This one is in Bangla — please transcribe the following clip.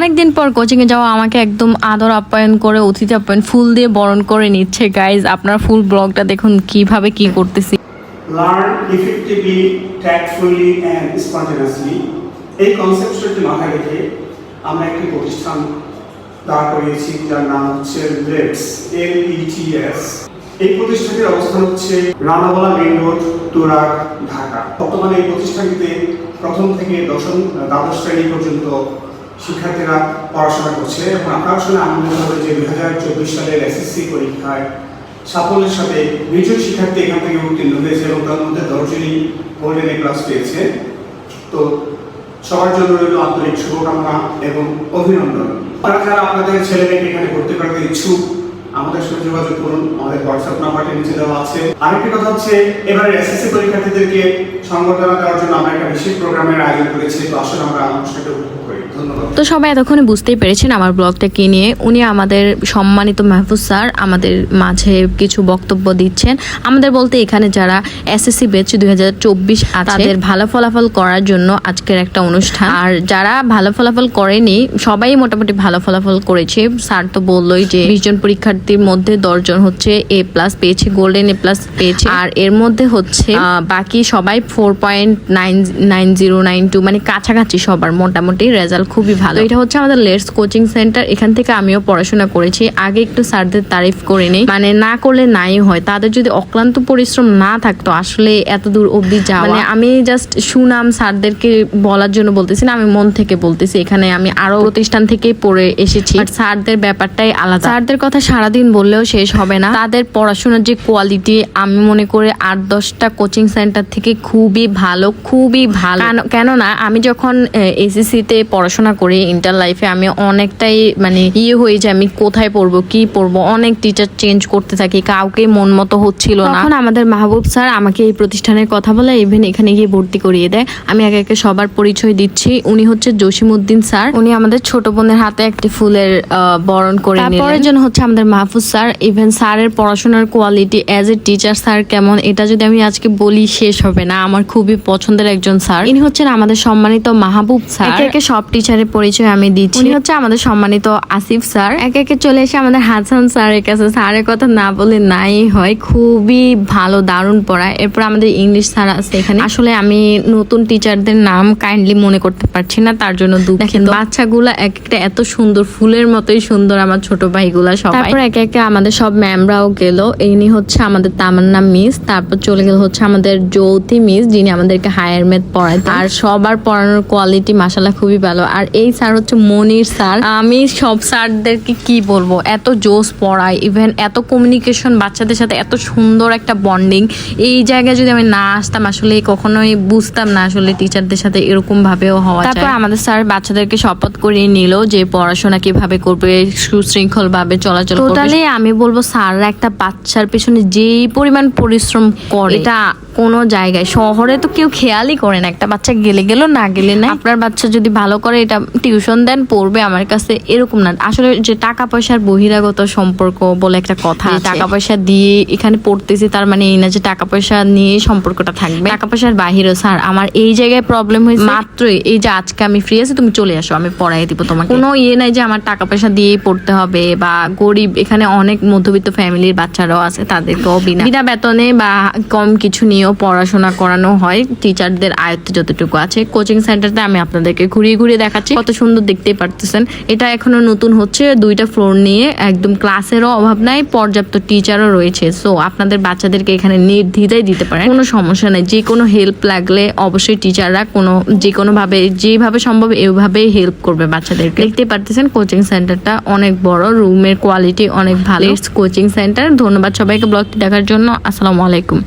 অনেকদিন পর কোচিংয়ে যাওয়া আমাকে একদম আদর আপ্যায়ন করে অতিথি আপ্যায়ন ফুল দিয়ে বরণ করে নিচ্ছে। গাইজ আপনার ফুল ব্লগটা দেখুন কিভাবে কি করতেছি। Learn effectively, tactfully and spontaneously এই কনসেপ্টটি মাথায় রেখে আমরা একটি প্রতিষ্ঠান দাঁড় করিয়েছি যার নাম হচ্ছে LETS। এই প্রতিষ্ঠানটির অবস্থান হচ্ছে রানাওয়ালা মেইন রোড, তুরাগ, ঢাকা। বর্তমানে এই প্রতিষ্ঠানটিতে প্রথম থেকে দ্বাদশ শ্রেণী পর্যন্ত শিক্ষার্থীরা পড়াশোনা করছে এবং আপনারা শুনে আনন্দিত হবে যে 2024 সালের এসএসসি পরীক্ষায় সাফল্যের সাথে 20 জন শিক্ষার্থী এখান থেকে উত্তীর্ণ হয়েছে এবং তার মধ্যে 10 জনই গোল্ডেন এ প্লাস পেয়েছে। তো সবার জন্য রইল আন্তরিক শুভকামনা এবং অভিনন্দন। আপনারা যারা আপনাদের ছেলেমেয়েকে এখানে ভর্তি করাতে ইচ্ছুক আমাদের সাথে যোগাযোগ করুন, আমাদের হোয়াটসঅ্যাপ নাম্বারটি নিচে দেওয়া আছে। আরেকটি কথা হচ্ছে এবারে এসএসসি পরীক্ষার্থীদেরকে সংবর্ধনা দেওয়ার জন্য আমরা একটা বিশেষ প্রোগ্রামের আয়োজন করেছি। তো আসলে আমরা অনুষ্ঠানটা উপভোগ করি। ধন্যবাদ। তো সবাই এতক্ষণে বুঝতেই পেরেছেন আমার ব্লগটা কি নিয়ে। উনি আমাদের সম্মানিত মাহফুজ স্যার আমাদের মাঝে কিছু বক্তব্য দিচ্ছেন। আমাদের বলতে এখানে যারা এসএসসি ব্যাচ 2024 আছে তাদের ভালো ফলাফল করার জন্য আজকের একটা অনুষ্ঠান। আর যারা ভালো ফলাফল করেনি সবাই মোটামুটি ভালো ফলাফল করেছে। স্যার তো বললোই যে 20 জন পরীক্ষার্থীর মধ্যে 10 জন হচ্ছে এ প্লাস পেয়েছে, গোল্ডেন এ প্লাস পেয়েছে। আর এর মধ্যে হচ্ছে বাকি সবাই 4.9092 মানে কাছাকাছি সবার মোটামুটি রেজাল্ট খুবই ভালো। এটা হচ্ছে আমাদের লেটস কোচিং সেন্টার। এখান থেকে আমিও পড়াশোনা করেছি। আগে একটু স্যারদের তারিফ করে নেই, মানে না করলে নাই হয়। তাদের যদি অক্লান্ত পরিশ্রম না থাকতো আসলে এত দূর অবধি যাওয়া, মানে আমি জাস্ট সুনাম স্যারদেরকে বলার জন্য বলতেছি না, আমি মন থেকে বলতেছি। এখানে আমি আরো প্রতিষ্ঠান থেকে পড়ে এসেছি, স্যারদের ব্যাপারটাই আলাদা। স্যারদের কথা সারাদিন বললেও শেষ হবে না। তাদের পড়াশোনার যে কোয়ালিটি আমি মনে করি 8-10টা কোচিং সেন্টার থেকে খুবই ভালো, খুবই ভালো। কেননা আমি যখন এসএসসি তে পড়াশোনা করি ইন্টার লাইফে আমি অনেকটাই মানে হয়ে যায় আমি কোথায় পড়বো কি পড়বো, অনেক টিচার চেঞ্জ করতে থাকি, কাউকে মন মতো হচ্ছিল না। তখন আমাদের মাহবুব স্যার আমাকে এই প্রতিষ্ঠানের কথা বলে ইভেন এখানে গিয়ে ভর্তি করিয়ে দেয়। আমি একে একে সবার পরিচয় দিচ্ছি। উনি হচ্ছে জসিমউদ্দিন স্যার। উনি আমাদের ছোট বোনের হাতে একটি ফুলের বরণ করে নিলেন। তারপরের জন্য হচ্ছে আমাদের মাহফুজ স্যার। ইভেন স্যারের পড়াশোনার quality as a teacher sir কেমন এটা যদি আমি আজকে বলি শেষ হবে না। আমার খুবই পছন্দের একজন স্যার। ইনি হচ্ছেন আমাদের সম্মানিত মাহবুব স্যার। একে একে সব টিচারের পরিচয় আমি দিচ্ছি। উনি হচ্ছে আমাদের সম্মানিত আসিফ স্যার। একে একে চলে এসে আমাদের হাসান স্যারের কাছে। স্যারের কথা না বলে নাই হয়, খুবই ভালো, দারুণ পড়ায়। এরপর আমাদের ইংলিশ স্যার আছে এখানে। আসলে আমি নতুন টিচারদের নাম কাইন্ডলি মনে করতে পারছি না, তার জন্য দেখেন বাচ্চাগুলা এক একটা এত সুন্দর, ফুলের মতোই সুন্দর আমার ছোট ভাইগুলা সবাই। তারপর একে একে আমাদের সব ম্যামরাও গেল। ইনি হচ্ছে আমাদের তামান্না মিস। তারপর চলে গেল হচ্ছে আমাদের জ্যোতি মিস, যিনি আমাদেরকে হায়ার ম্যাথ পড়াইতেন। আর সবার পড়ানোর কোয়ালিটি মাশাআল্লাহ খুবই ভালো। আর এই স্যার হচ্ছে মনির স্যার। আমি সব স্যারদেরকে কি বলবো, এত জোস পড়ায়, ইভেন এত কমিউনিকেশন, বাচ্চাদের সাথে এত সুন্দর একটা বন্ডিং। এই জায়গায় যদি আমি না আসতাম আসলে কখনোই বুঝতাম না আসলে টিচারদের সাথে এরকম ভাবেও হওয়া যায়। তারপর আমাদের স্যার বাচ্চাদেরকে শপথ করিয়ে নিল যে পড়াশোনা কিভাবে করবে, সুশৃঙ্খল ভাবে চলাচল করবে। টোটালি আমি বলবো স্যাররা একটা বাচ্চার পেছনে যেই পরিমাণ পরিশ্রম করে এটা কোনো জায়গায় শহরে তো কেউ খেয়ালই করে না। একটা বাচ্চা গেলে গেল, না গেলে না। আপনার বাচ্চা যদি ভালো করে এটা টিউশন দেন, পড়বে আমার কাছে, এরকম না। আসলে যে টাকা পয়সার বহিরাগত সম্পর্ক বলে একটা কথা, টাকা পয়সা দিয়ে এখানে পড়তেছি তার মানে এই না যে টাকা পয়সা নিয়ে সম্পর্কটা থাকবে। টাকা পয়সার বাহিরে স্যার আমার এই জায়গায় প্রবলেম হয়েছে মাত্রই এই যে আজকে আমি ফ্রি আছি, তুমি চলে আসো, আমি পড়াই দিব তোমাকে। কোনো নাই যে আমার টাকা পয়সা দিয়েই পড়তে হবে বা গরিব, এখানে অনেক মধ্যবিত্ত ফ্যামিলির বাচ্চারাও আছে, তাদেরকেও বিনা বেতনে বা কম কিছু নিয়েও পড়াশোনা করানো হয় টিচারদের আয়ত্তে যতটুকু আছে। কোচিং সেন্টারতে আমি আপনাদেরকে ঘুরিয়ে ঘুরিয়ে দেখাচ্ছি, কত সুন্দর দেখতেই পারতেছেন। এটা এখনো নতুন হচ্ছে, 2টা ফ্লোর নিয়ে, একদম ক্লাসেরও অভাব নাই, পর্যাপ্ত টিচারও রয়েছে। সো আপনাদের বাচ্চাদেরকে এখানে নির্দ্বিধায় দিতে পারেন, কোনো সমস্যা নেই। যে কোনো হেল্প লাগলে অবশ্যই টিচাররা যে কোনো ভাবে যেভাবে সম্ভব এইভাবেই হেল্প করবে বাচ্চাদেরকে। দেখতে পারতেছেন কোচিং সেন্টারটা অনেক বড়, রুমের কোয়ালিটি অনেক ভালো। Coaching centre. ধন্যবাদ সবাইকে ব্লগটি দেখার জন্য। আসসালামু আলাইকুম।